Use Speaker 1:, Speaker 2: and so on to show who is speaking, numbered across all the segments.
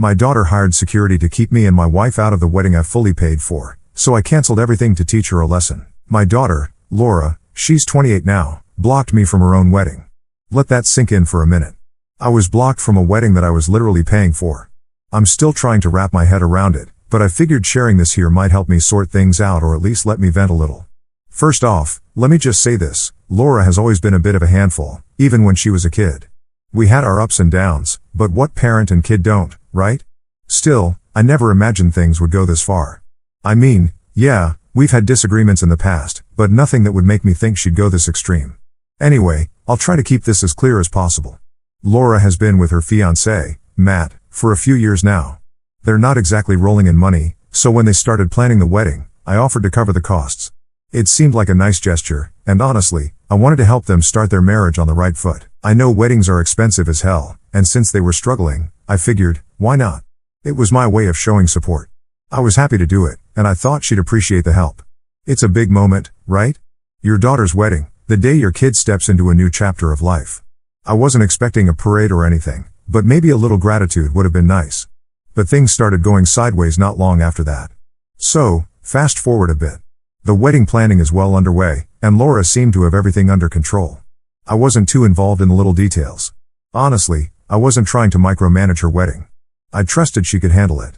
Speaker 1: My daughter hired security to keep me and my wife out of the wedding I fully paid for, so I canceled everything to teach her a lesson. My daughter, Laura, she's 28 now, blocked me from her own wedding. Let that sink in for a minute. I was blocked from a wedding that I was literally paying for. I'm still trying to wrap my head around it, but I figured sharing this here might help me sort things out or at least let me vent a little. First off, let me just say this, Laura has always been a bit of a handful, even when she was a kid. We had our ups and downs, but what parent and kid don't, right? Still, I never imagined things would go this far. I mean, yeah, we've had disagreements in the past, but nothing that would make me think she'd go this extreme. Anyway, I'll try to keep this as clear as possible. Laura has been with her fiancé, Matt, for a few years now. They're not exactly rolling in money, so when they started planning the wedding, I offered to cover the costs. It seemed like a nice gesture, and honestly, I wanted to help them start their marriage on the right foot. I know weddings are expensive as hell, and since they were struggling, I figured, why not? It was my way of showing support. I was happy to do it, and I thought she'd appreciate the help. It's a big moment, right? Your daughter's wedding, the day your kid steps into a new chapter of life. I wasn't expecting a parade or anything, but maybe a little gratitude would have been nice. But things started going sideways not long after that. So, fast forward a bit. The wedding planning is well underway, and Laura seemed to have everything under control. I wasn't too involved in the little details. Honestly, I wasn't trying to micromanage her wedding. I trusted she could handle it.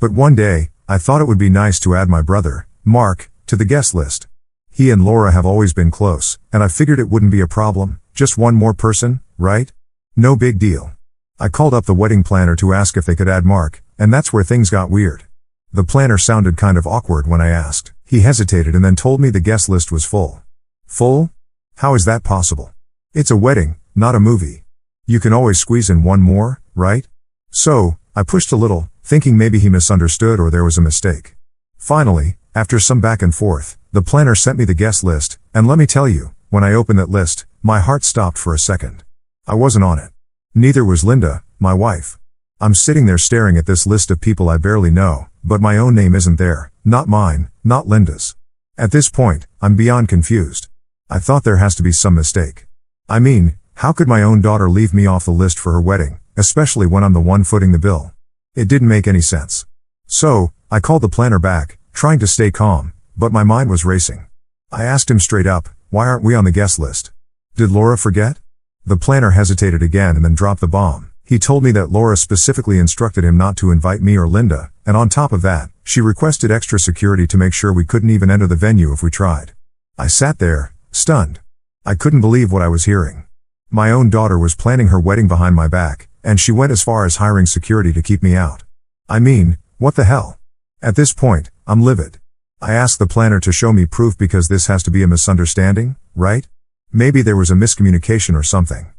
Speaker 1: But one day, I thought it would be nice to add my brother, Mark, to the guest list. He and Laura have always been close, and I figured it wouldn't be a problem, just one more person, right? No big deal. I called up the wedding planner to ask if they could add Mark, and that's where things got weird. The planner sounded kind of awkward when I asked. He hesitated and then told me the guest list was full. Full? How is that possible? It's a wedding, not a movie. You can always squeeze in one more, right? So, I pushed a little, thinking maybe he misunderstood or there was a mistake. Finally, after some back and forth, the planner sent me the guest list, and let me tell you, when I opened that list, my heart stopped for a second. I wasn't on it. Neither was Linda, my wife. I'm sitting there staring at this list of people I barely know, but my own name isn't there, not mine, not Linda's. At this point, I'm beyond confused. I thought there has to be some mistake. I mean, how could my own daughter leave me off the list for her wedding, especially when I'm the one footing the bill? It didn't make any sense. So, I called the planner back, trying to stay calm, but my mind was racing. I asked him straight up, why aren't we on the guest list? Did Laura forget? The planner hesitated again and then dropped the bomb. He told me that Laura specifically instructed him not to invite me or Linda, and on top of that, she requested extra security to make sure we couldn't even enter the venue if we tried. I sat there, stunned. I couldn't believe what I was hearing. My own daughter was planning her wedding behind my back, and she went as far as hiring security to keep me out. I mean, what the hell? At this point, I'm livid. I asked the planner to show me proof because this has to be a misunderstanding, right? Maybe there was a miscommunication or something.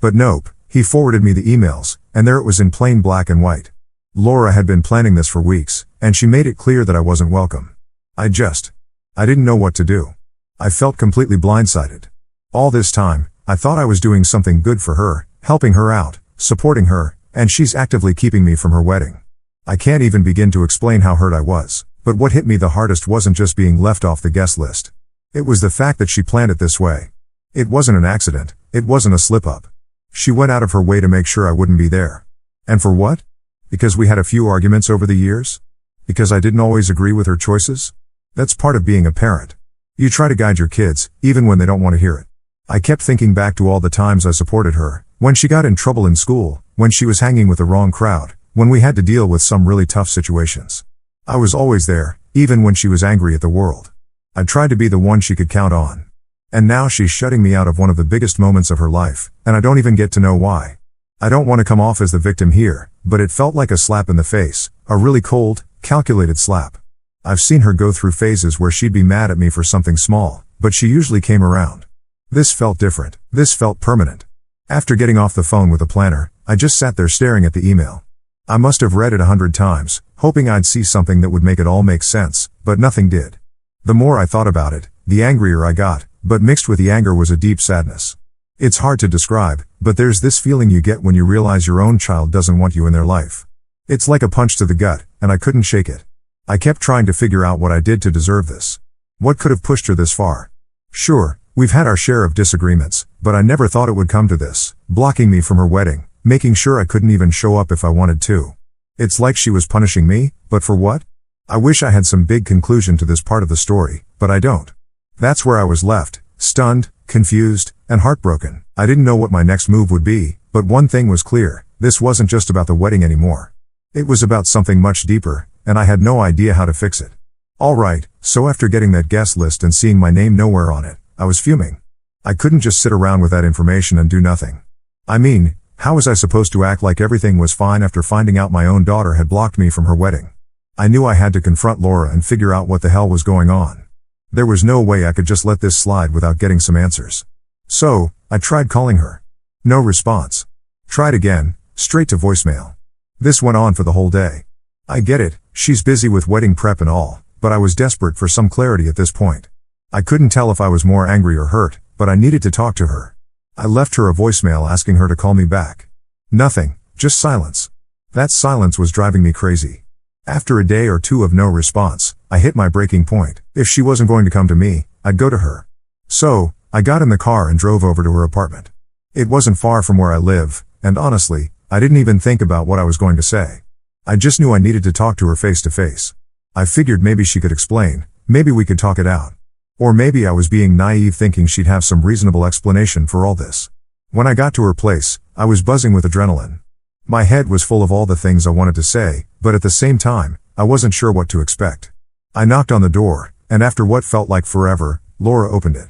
Speaker 1: But nope, he forwarded me the emails, and there it was in plain black and white. Laura had been planning this for weeks, and she made it clear that I wasn't welcome. I didn't know what to do. I felt completely blindsided. All this time, I thought I was doing something good for her, helping her out, supporting her, and she's actively keeping me from her wedding. I can't even begin to explain how hurt I was, but what hit me the hardest wasn't just being left off the guest list. It was the fact that she planned it this way. It wasn't an accident, it wasn't a slip-up. She went out of her way to make sure I wouldn't be there. And for what? Because we had a few arguments over the years? Because I didn't always agree with her choices? That's part of being a parent. You try to guide your kids, even when they don't want to hear it. I kept thinking back to all the times I supported her, when she got in trouble in school, when she was hanging with the wrong crowd, when we had to deal with some really tough situations. I was always there, even when she was angry at the world. I tried to be the one she could count on. And now she's shutting me out of one of the biggest moments of her life, and I don't even get to know why. I don't want to come off as the victim here, but it felt like a slap in the face, a really cold, calculated slap. I've seen her go through phases where she'd be mad at me for something small, but she usually came around. This felt different. This felt permanent. After getting off the phone with the planner, I just sat there staring at the email. I must have read it 100 times, hoping I'd see something that would make it all make sense, but nothing did. The more I thought about it, the angrier I got, but mixed with the anger was a deep sadness. It's hard to describe, but there's this feeling you get when you realize your own child doesn't want you in their life. It's like a punch to the gut, and I couldn't shake it. I kept trying to figure out what I did to deserve this. What could have pushed her this far? Sure, we've had our share of disagreements, but I never thought it would come to this, blocking me from her wedding, making sure I couldn't even show up if I wanted to. It's like she was punishing me, but for what? I wish I had some big conclusion to this part of the story, but I don't. That's where I was left, stunned, confused, and heartbroken. I didn't know what my next move would be, but one thing was clear: this wasn't just about the wedding anymore. It was about something much deeper, and I had no idea how to fix it. Alright, so after getting that guest list and seeing my name nowhere on it, I was fuming. I couldn't just sit around with that information and do nothing. I mean, how was I supposed to act like everything was fine after finding out my own daughter had blocked me from her wedding? I knew I had to confront Laura and figure out what the hell was going on. There was no way I could just let this slide without getting some answers. So, I tried calling her. No response. Tried again, straight to voicemail. This went on for the whole day. I get it, she's busy with wedding prep and all, but I was desperate for some clarity at this point. I couldn't tell if I was more angry or hurt, but I needed to talk to her. I left her a voicemail asking her to call me back. Nothing, just silence. That silence was driving me crazy. After a day or two of no response, I hit my breaking point. If she wasn't going to come to me, I'd go to her. So, I got in the car and drove over to her apartment. It wasn't far from where I live, and honestly, I didn't even think about what I was going to say. I just knew I needed to talk to her face to face. I figured maybe she could explain, maybe we could talk it out. Or maybe I was being naive thinking she'd have some reasonable explanation for all this. When I got to her place, I was buzzing with adrenaline. My head was full of all the things I wanted to say, but at the same time, I wasn't sure what to expect. I knocked on the door, and after what felt like forever, Laura opened it.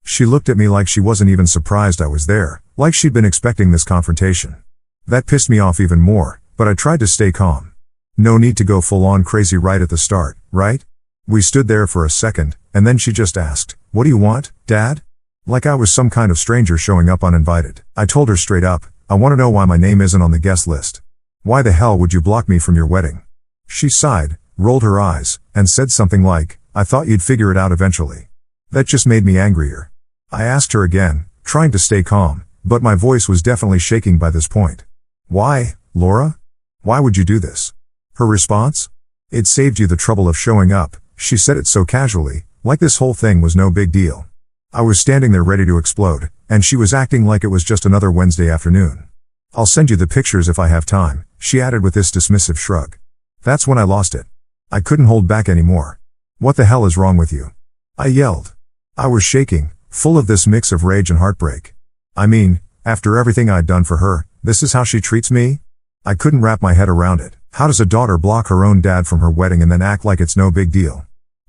Speaker 1: She looked at me like she wasn't even surprised I was there, like she'd been expecting this confrontation. That pissed me off even more, but I tried to stay calm. No need to go full-on crazy right at the start, right? We stood there for a second, and then she just asked, "What do you want, Dad?" Like I was some kind of stranger showing up uninvited. I told her straight up, "I want to know why my name isn't on the guest list. Why the hell would you block me from your wedding?" She sighed, rolled her eyes, and said something like, "I thought you'd figure it out eventually." That just made me angrier. I asked her again, trying to stay calm, but my voice was definitely shaking by this point. "Why, Laura? Why would you do this?" Her response? "It saved you the trouble of showing up." She said it so casually, like this whole thing was no big deal. I was standing there ready to explode, and she was acting like it was just another Wednesday afternoon. "I'll send you the pictures if I have time," she added with this dismissive shrug. That's when I lost it. I couldn't hold back anymore. "What the hell is wrong with you?" I yelled. I was shaking, full of this mix of rage and heartbreak. I mean, after everything I'd done for her, this is how she treats me? I couldn't wrap my head around it. How does a daughter block her own dad from her wedding and then act like it's no big deal?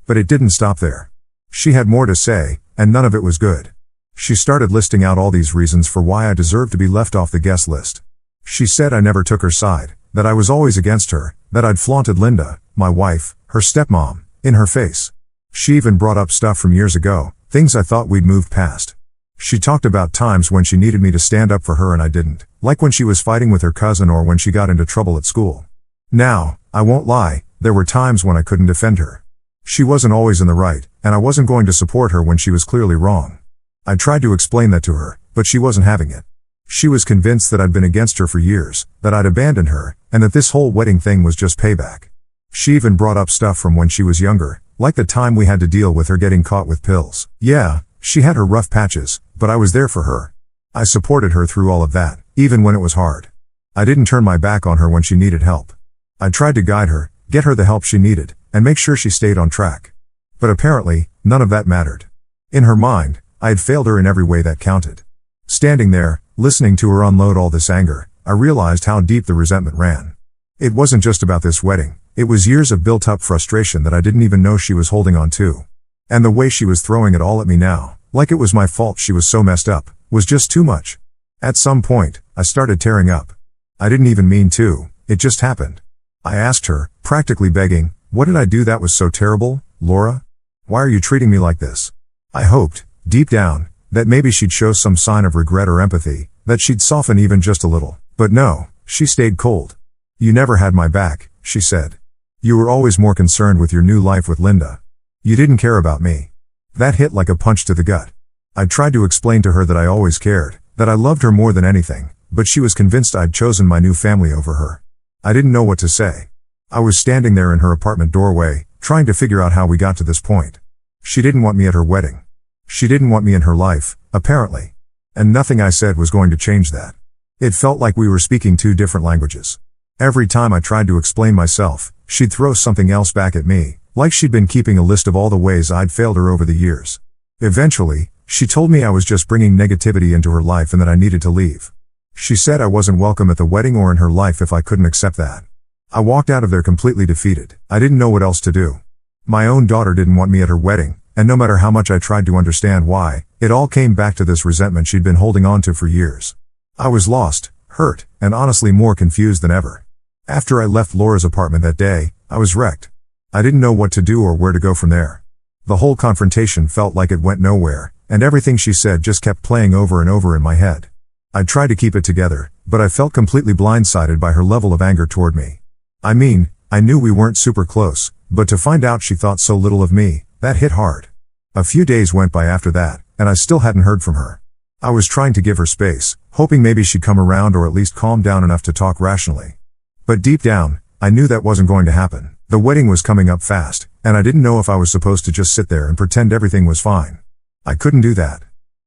Speaker 1: But it didn't stop there. She had more to say, and none of it was good. She started listing out all these reasons for why I deserved to be left off the guest list. She said I never took her side, that I was always against her, that I'd flaunted Linda, my wife, her stepmom, in her face. She even brought up stuff from years ago, things I thought we'd moved past. She talked about times when she needed me to stand up for her and I didn't, like when she was fighting with her cousin or when she got into trouble at school. Now, I won't lie, there were times when I couldn't defend her. She wasn't always in the right, and I wasn't going to support her when she was clearly wrong. I tried to explain that to her, but she wasn't having it. She was convinced that I'd been against her for years, that I'd abandoned her, and that this whole wedding thing was just payback. She even brought up stuff from when she was younger, like the time we had to deal with her getting caught with pills. Yeah, she had her rough patches, but I was there for her. I supported her through all of that, even when it was hard. I didn't turn my back on her when she needed help. I tried to guide her, get her the help she needed, and make sure she stayed on track. But apparently, none of that mattered. In her mind, I had failed her in every way that counted. Standing there, listening to her unload all this anger, I realized how deep the resentment ran. It wasn't just about this wedding, it was years of built-up frustration that I didn't even know she was holding on to. And the way she was throwing it all at me now, like it was my fault she was so messed up, was just too much. At some point, I started tearing up. I didn't even mean to, it just happened. I asked her, practically begging, "What did I do that was so terrible, Laura? Why are you treating me like this?" I hoped, deep down, that maybe she'd show some sign of regret or empathy, that she'd soften even just a little. But no, she stayed cold. "You never had my back," she said. "You were always more concerned with your new life with Linda. You didn't care about me." That hit like a punch to the gut. I tried to explain to her that I always cared, that I loved her more than anything, but she was convinced I'd chosen my new family over her. I didn't know what to say. I was standing there in her apartment doorway, trying to figure out how we got to this point. She didn't want me at her wedding. She didn't want me in her life, apparently. And nothing I said was going to change that. It felt like we were speaking two different languages. Every time I tried to explain myself, she'd throw something else back at me, like she'd been keeping a list of all the ways I'd failed her over the years. Eventually, she told me I was just bringing negativity into her life and that I needed to leave. She said I wasn't welcome at the wedding or in her life if I couldn't accept that. I walked out of there completely defeated. I didn't know what else to do. My own daughter didn't want me at her wedding, and no matter how much I tried to understand why, it all came back to this resentment she'd been holding on to for years. I was lost, hurt, and honestly more confused than ever. After I left Laura's apartment that day, I was wrecked. I didn't know what to do or where to go from there. The whole confrontation felt like it went nowhere, and everything she said just kept playing over and over in my head. I tried to keep it together, but I felt completely blindsided by her level of anger toward me. I mean, I knew we weren't super close, but to find out she thought so little of me, that hit hard. A few days went by after that, and I still hadn't heard from her. I was trying to give her space, hoping maybe she'd come around or at least calm down enough to talk rationally. But deep down, I knew that wasn't going to happen. The wedding was coming up fast, and I didn't know if I was supposed to just sit there and pretend everything was fine. I couldn't do that.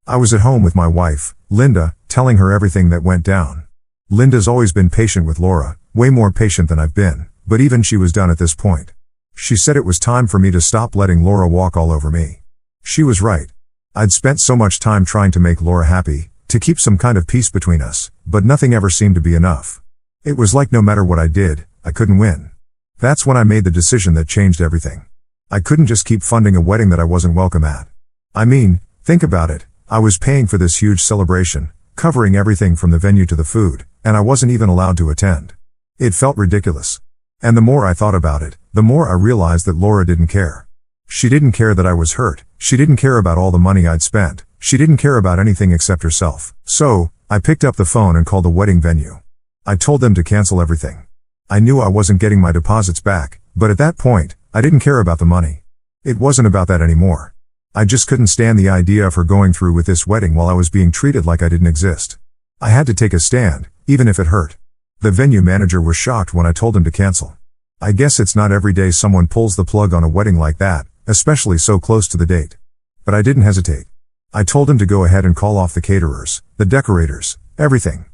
Speaker 1: I was at home with my wife, Linda, telling her everything that went down. Linda's always been patient with Laura, way more patient than I've been, but even she was done at this point. She said it was time for me to stop letting Laura walk all over me. She was right. I'd spent so much time trying to make Laura happy, to keep some kind of peace between us, but nothing ever seemed to be enough. It was like no matter what I did, I couldn't win. That's when I made the decision that changed everything. I couldn't just keep funding a wedding that I wasn't welcome at. I mean, think about it. I was paying for this huge celebration, covering everything from the venue to the food, and I wasn't even allowed to attend. It felt ridiculous. And the more I thought about it, the more I realized that Laura didn't care. She didn't care that I was hurt. She didn't care about all the money I'd spent. She didn't care about anything except herself. So, I picked up the phone and called the wedding venue. I told them to cancel everything. I knew I wasn't getting my deposits back, but at that point, I didn't care about the money. It wasn't about that anymore. I just couldn't stand the idea of her going through with this wedding while I was being treated like I didn't exist. I had to take a stand, even if it hurt. The venue manager was shocked when I told him to cancel. I guess it's not every day someone pulls the plug on a wedding like that, especially so close to the date. But I didn't hesitate. I told him to go ahead and call off the caterers, the decorators, everything.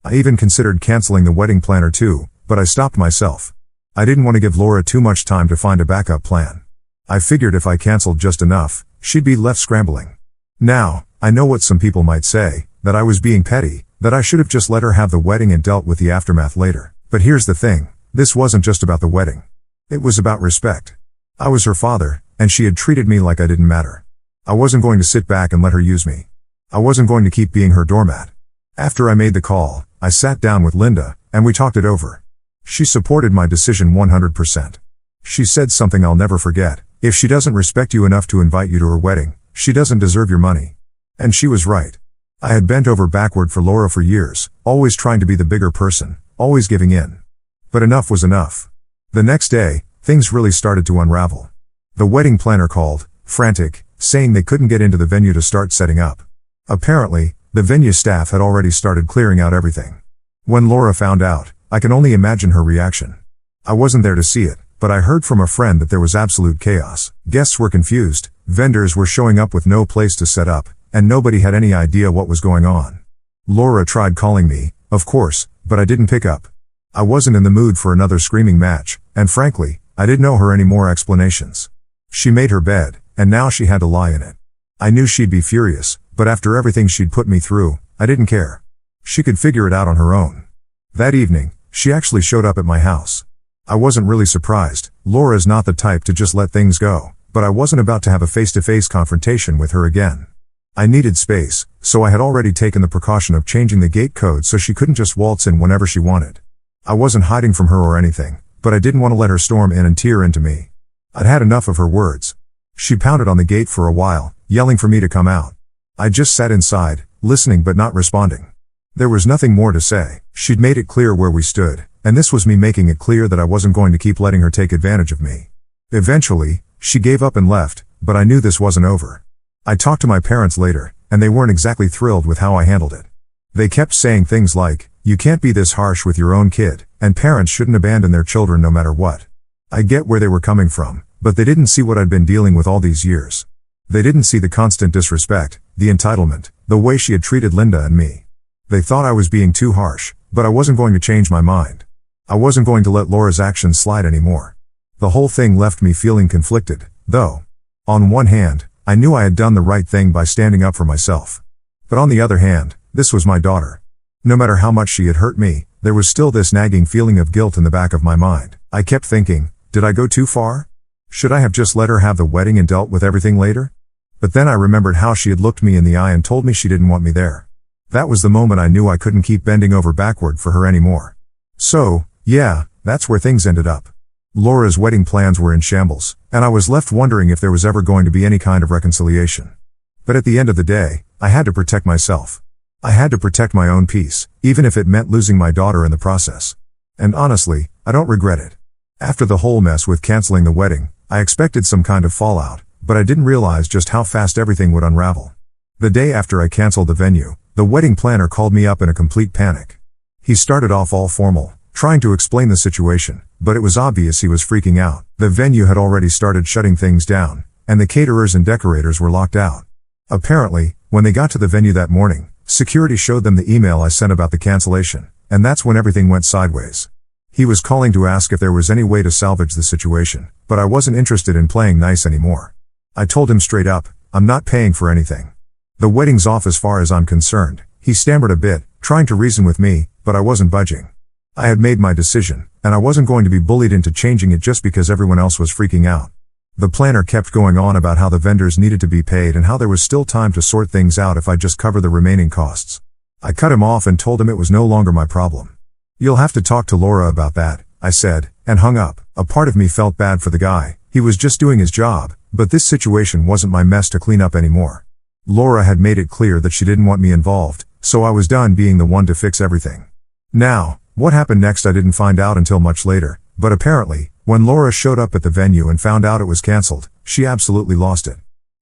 Speaker 1: I even considered canceling the wedding planner too, but I stopped myself. I didn't want to give Laura too much time to find a backup plan. I figured if I canceled just enough, she'd be left scrambling. Now, I know what some people might say, that I was being petty, that I should have just let her have the wedding and dealt with the aftermath later. But here's the thing, this wasn't just about the wedding. It was about respect. I was her father, and she had treated me like I didn't matter. I wasn't going to sit back and let her use me. I wasn't going to keep being her doormat. After I made the call, I sat down with Linda, and we talked it over. She supported my decision 100%. She said something I'll never forget: if she doesn't respect you enough to invite you to her wedding, she doesn't deserve your money. And she was right. I had bent over backward for Laura for years, always trying to be the bigger person, always giving in. But enough was enough. The next day, things really started to unravel. The wedding planner called, frantic, saying they couldn't get into the venue to start setting up. Apparently, the venue staff had already started clearing out everything. When Laura found out, I can only imagine her reaction. I wasn't there to see it, but I heard from a friend that there was absolute chaos. Guests were confused, vendors were showing up with no place to set up, and nobody had any idea what was going on. Laura tried calling me, of course, but I didn't pick up. I wasn't in the mood for another screaming match, and frankly, I didn't owe her any more explanations. She made her bed, and now she had to lie in it. I knew she'd be furious, but after everything she'd put me through, I didn't care. She could figure it out on her own. That evening, she actually showed up at my house. I wasn't really surprised. Laura's not the type to just let things go, but I wasn't about to have a face-to-face confrontation with her again. I needed space, so I had already taken the precaution of changing the gate code so she couldn't just waltz in whenever she wanted. I wasn't hiding from her or anything, but I didn't want to let her storm in and tear into me. I'd had enough of her words. She pounded on the gate for a while, yelling for me to come out. I just sat inside, listening but not responding. There was nothing more to say. She'd made it clear where we stood, and this was me making it clear that I wasn't going to keep letting her take advantage of me. Eventually, she gave up and left, but I knew this wasn't over. I talked to my parents later, and they weren't exactly thrilled with how I handled it. They kept saying things like, "You can't be this harsh with your own kid, and parents shouldn't abandon their children no matter what." I get where they were coming from, but they didn't see what I'd been dealing with all these years. They didn't see the constant disrespect, the entitlement, the way she had treated Linda and me. They thought I was being too harsh, but I wasn't going to change my mind. I wasn't going to let Laura's actions slide anymore. The whole thing left me feeling conflicted, though. On one hand, I knew I had done the right thing by standing up for myself. But on the other hand, this was my daughter. No matter how much she had hurt me, there was still this nagging feeling of guilt in the back of my mind. I kept thinking, did I go too far? Should I have just let her have the wedding and dealt with everything later? But then I remembered how she had looked me in the eye and told me she didn't want me there. That was the moment I knew I couldn't keep bending over backward for her anymore. So, yeah, that's where things ended up. Laura's wedding plans were in shambles, and I was left wondering if there was ever going to be any kind of reconciliation. But at the end of the day, I had to protect myself. I had to protect my own peace, even if it meant losing my daughter in the process. And honestly, I don't regret it. After the whole mess with canceling the wedding, I expected some kind of fallout, but I didn't realize just how fast everything would unravel. The day after I canceled the venue, the wedding planner called me up in a complete panic. He started off all formal, trying to explain the situation, but it was obvious he was freaking out. The venue had already started shutting things down, and the caterers and decorators were locked out. Apparently, when they got to the venue that morning, security showed them the email I sent about the cancellation, and that's when everything went sideways. He was calling to ask if there was any way to salvage the situation, but I wasn't interested in playing nice anymore. I told him straight up, I'm not paying for anything. The wedding's off as far as I'm concerned. He stammered a bit, trying to reason with me, but I wasn't budging. I had made my decision, and I wasn't going to be bullied into changing it just because everyone else was freaking out. The planner kept going on about how the vendors needed to be paid and how there was still time to sort things out if I just cover the remaining costs. I cut him off and told him it was no longer my problem. You'll have to talk to Laura about that, I said, and hung up. A part of me felt bad for the guy. He was just doing his job, but this situation wasn't my mess to clean up anymore. Laura had made it clear that she didn't want me involved, so I was done being the one to fix everything. Now, what happened next I didn't find out until much later, but apparently, when Laura showed up at the venue and found out it was cancelled, she absolutely lost it.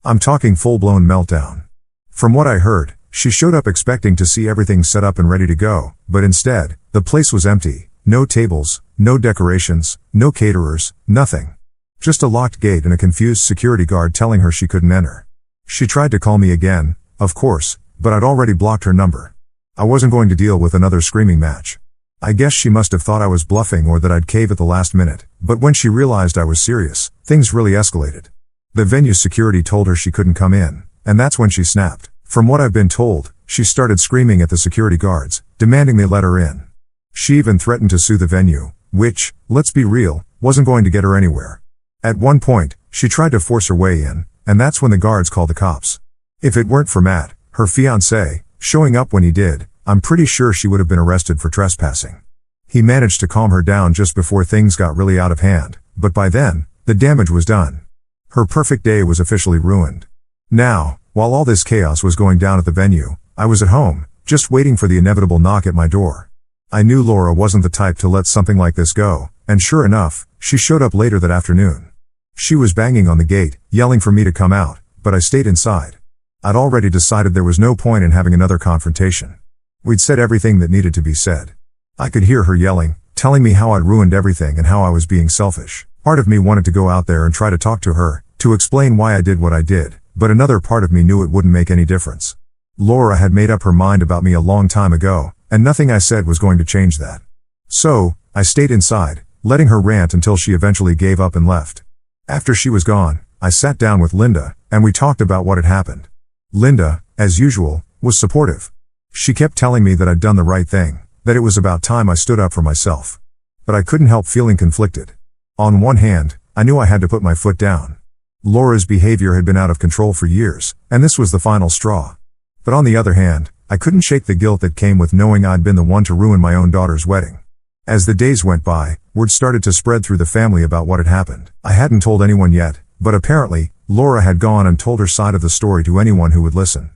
Speaker 1: I'm talking full-blown meltdown. From what I heard, she showed up expecting to see everything set up and ready to go, but instead, the place was empty. No tables, no decorations, no caterers, nothing. Just a locked gate and a confused security guard telling her she couldn't enter. She tried to call me again, of course, but I'd already blocked her number. I wasn't going to deal with another screaming match. I guess she must have thought I was bluffing or that I'd cave at the last minute, but when she realized I was serious, things really escalated. The venue security told her she couldn't come in, and that's when she snapped. From what I've been told, she started screaming at the security guards, demanding they let her in. She even threatened to sue the venue, which, let's be real, wasn't going to get her anywhere. At one point, she tried to force her way in, and that's when the guards called the cops. If it weren't for Matt, her fiancé, showing up when he did, I'm pretty sure she would have been arrested for trespassing. He managed to calm her down just before things got really out of hand, but by then, the damage was done. Her perfect day was officially ruined. Now, while all this chaos was going down at the venue, I was at home, just waiting for the inevitable knock at my door. I knew Laura wasn't the type to let something like this go, and sure enough, she showed up later that afternoon. She was banging on the gate, yelling for me to come out, but I stayed inside. I'd already decided there was no point in having another confrontation. We'd said everything that needed to be said. I could hear her yelling, telling me how I'd ruined everything and how I was being selfish. Part of me wanted to go out there and try to talk to her, to explain why I did what I did, but another part of me knew it wouldn't make any difference. Laura had made up her mind about me a long time ago, and nothing I said was going to change that. So, I stayed inside, letting her rant until she eventually gave up and left. After she was gone, I sat down with Linda, and we talked about what had happened. Linda, as usual, was supportive. She kept telling me that I'd done the right thing, that it was about time I stood up for myself. But I couldn't help feeling conflicted. On one hand, I knew I had to put my foot down. Laura's behavior had been out of control for years, and this was the final straw. But on the other hand, I couldn't shake the guilt that came with knowing I'd been the one to ruin my own daughter's wedding. As the days went by, word started to spread through the family about what had happened. I hadn't told anyone yet, but apparently, Laura had gone and told her side of the story to anyone who would listen.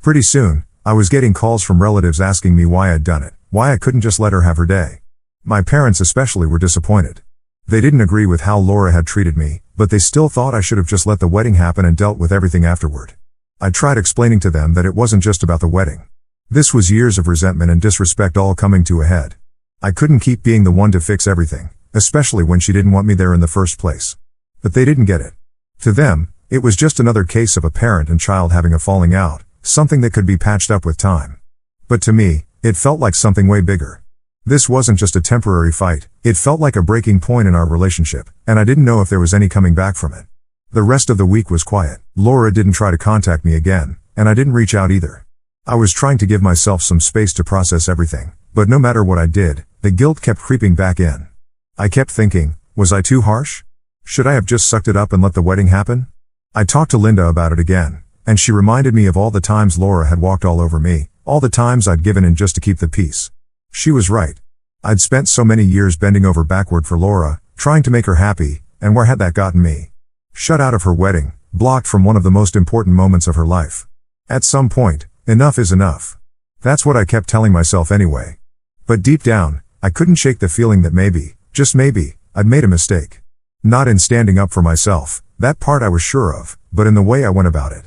Speaker 1: Pretty soon, I was getting calls from relatives asking me why I'd done it, why I couldn't just let her have her day. My parents especially were disappointed. They didn't agree with how Laura had treated me, but they still thought I should have just let the wedding happen and dealt with everything afterward. I tried explaining to them that it wasn't just about the wedding. This was years of resentment and disrespect all coming to a head. I couldn't keep being the one to fix everything, especially when she didn't want me there in the first place. But they didn't get it. To them, it was just another case of a parent and child having a falling out, something that could be patched up with time. But to me, it felt like something way bigger. This wasn't just a temporary fight, it felt like a breaking point in our relationship, and I didn't know if there was any coming back from it. The rest of the week was quiet. Laura didn't try to contact me again, and I didn't reach out either. I was trying to give myself some space to process everything, but no matter what I did, the guilt kept creeping back in. I kept thinking, was I too harsh? Should I have just sucked it up and let the wedding happen? I talked to Linda about it again, and she reminded me of all the times Laura had walked all over me, all the times I'd given in just to keep the peace. She was right. I'd spent so many years bending over backward for Laura, trying to make her happy, and where had that gotten me? Shut out of her wedding, blocked from one of the most important moments of her life. At some point, enough is enough. That's what I kept telling myself anyway. But deep down, I couldn't shake the feeling that maybe, just maybe, I'd made a mistake. Not in standing up for myself, that part I was sure of, but in the way I went about it.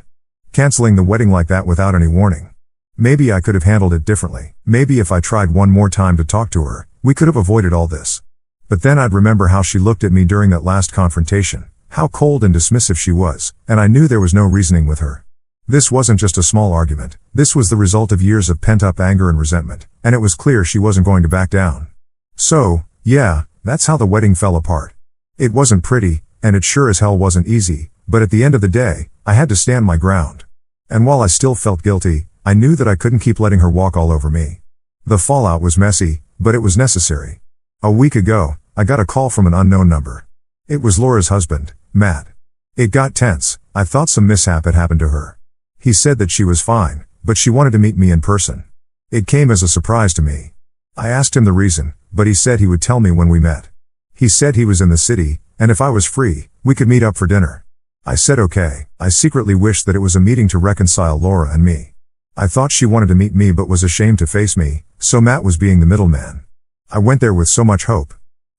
Speaker 1: Canceling the wedding like that without any warning. Maybe I could have handled it differently. Maybe if I tried one more time to talk to her, we could have avoided all this. But then I'd remember how she looked at me during that last confrontation, how cold and dismissive she was, and I knew there was no reasoning with her. This wasn't just a small argument, this was the result of years of pent-up anger and resentment, and it was clear she wasn't going to back down. So, yeah, that's how the wedding fell apart. It wasn't pretty, and it sure as hell wasn't easy, but at the end of the day, I had to stand my ground. And while I still felt guilty, I knew that I couldn't keep letting her walk all over me. The fallout was messy, but it was necessary. A week ago, I got a call from an unknown number. It was Laura's husband, Matt. It got tense. I thought some mishap had happened to her. He said that she was fine, but she wanted to meet me in person. It came as a surprise to me. I asked him the reason, but he said he would tell me when we met. He said he was in the city, and if I was free, we could meet up for dinner. I said okay. I secretly wished that it was a meeting to reconcile Laura and me. I thought she wanted to meet me but was ashamed to face me, so Matt was being the middleman. I went there with so much hope.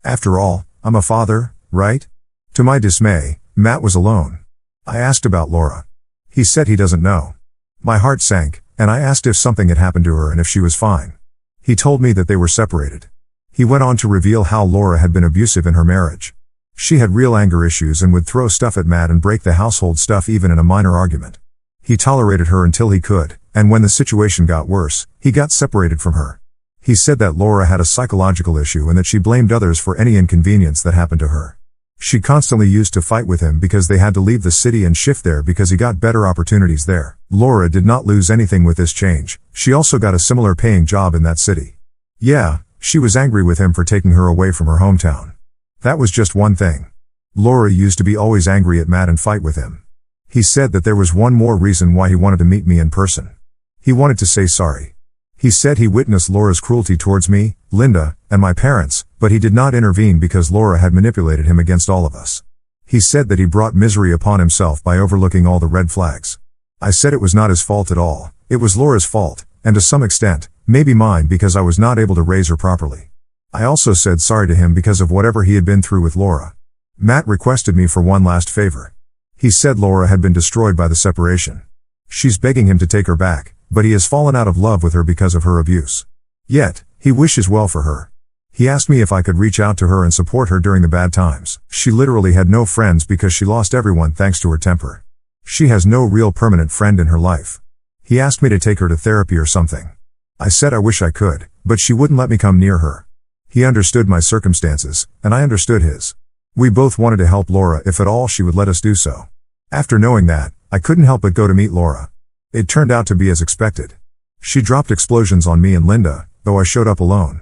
Speaker 1: After all, I'm a father, right? To my dismay, Matt was alone. I asked about Laura. He said he doesn't know. My heart sank, and I asked if something had happened to her and if she was fine. He told me that they were separated. He went on to reveal how Laura had been abusive in her marriage. She had real anger issues and would throw stuff at Matt and break the household stuff even in a minor argument. He tolerated her until he could, and when the situation got worse, he got separated from her. He said that Laura had a psychological issue and that she blamed others for any inconvenience that happened to her. She constantly used to fight with him because they had to leave the city and shift there because he got better opportunities there. Laura did not lose anything with this change. She also got a similar paying job in that city. Yeah, she was angry with him for taking her away from her hometown. That was just one thing. Laura used to be always angry at Matt and fight with him. He said that there was one more reason why he wanted to meet me in person. He wanted to say sorry. He said he witnessed Laura's cruelty towards me, Linda, and my parents, but he did not intervene because Laura had manipulated him against all of us. He said that he brought misery upon himself by overlooking all the red flags. I said it was not his fault at all. It was Laura's fault, and to some extent, maybe mine because I was not able to raise her properly. I also said sorry to him because of whatever he had been through with Laura. Matt requested me for one last favor. He said Laura had been destroyed by the separation. She's begging him to take her back, but he has fallen out of love with her because of her abuse. Yet, he wishes well for her. He asked me if I could reach out to her and support her during the bad times. She literally had no friends because she lost everyone thanks to her temper. She has no real permanent friend in her life. He asked me to take her to therapy or something. I said I wish I could, but she wouldn't let me come near her. He understood my circumstances, and I understood his. We both wanted to help Laura if at all she would let us do so. After knowing that, I couldn't help but go to meet Laura. It turned out to be as expected. She dropped explosions on me and Linda, though I showed up alone.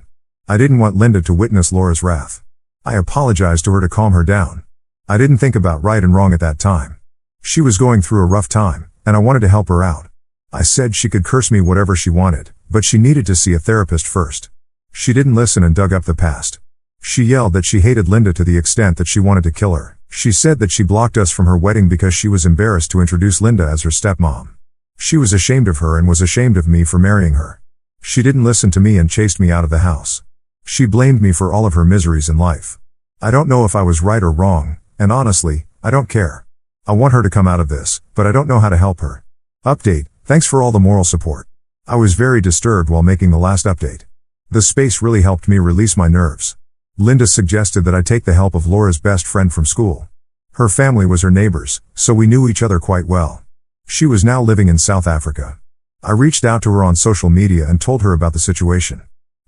Speaker 1: I didn't want Linda to witness Laura's wrath. I apologized to her to calm her down. I didn't think about right and wrong at that time. She was going through a rough time, and I wanted to help her out. I said she could curse me whatever she wanted, but she needed to see a therapist first. She didn't listen and dug up the past. She yelled that she hated Linda to the extent that she wanted to kill her. She said that she blocked us from her wedding because she was embarrassed to introduce Linda as her stepmom. She was ashamed of her and was ashamed of me for marrying her. She didn't listen to me and chased me out of the house. She blamed me for all of her miseries in life. I don't know if I was right or wrong, and honestly, I don't care. I want her to come out of this, but I don't know how to help her. Update, thanks for all the moral support. I was very disturbed while making the last update. The space really helped me release my nerves. Linda suggested that I take the help of Laura's best friend from school. Her family was her neighbors, so we knew each other quite well. She was now living in South Africa. I reached out to her on social media and told her about the situation.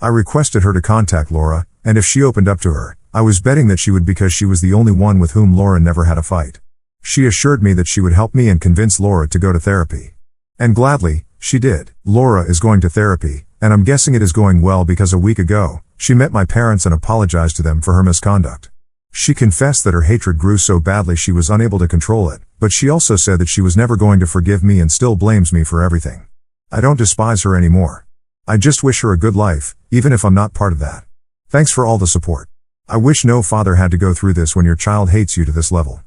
Speaker 1: I requested her to contact Laura, and if she opened up to her, I was betting that she would because she was the only one with whom Laura never had a fight. She assured me that she would help me and convince Laura to go to therapy. And gladly, she did. Laura is going to therapy, and I'm guessing it is going well because a week ago, she met my parents and apologized to them for her misconduct. She confessed that her hatred grew so badly she was unable to control it, but she also said that she was never going to forgive me and still blames me for everything. I don't despise her anymore. I just wish her a good life, even if I'm not part of that. Thanks for all the support. I wish no father had to go through this when your child hates you to this level.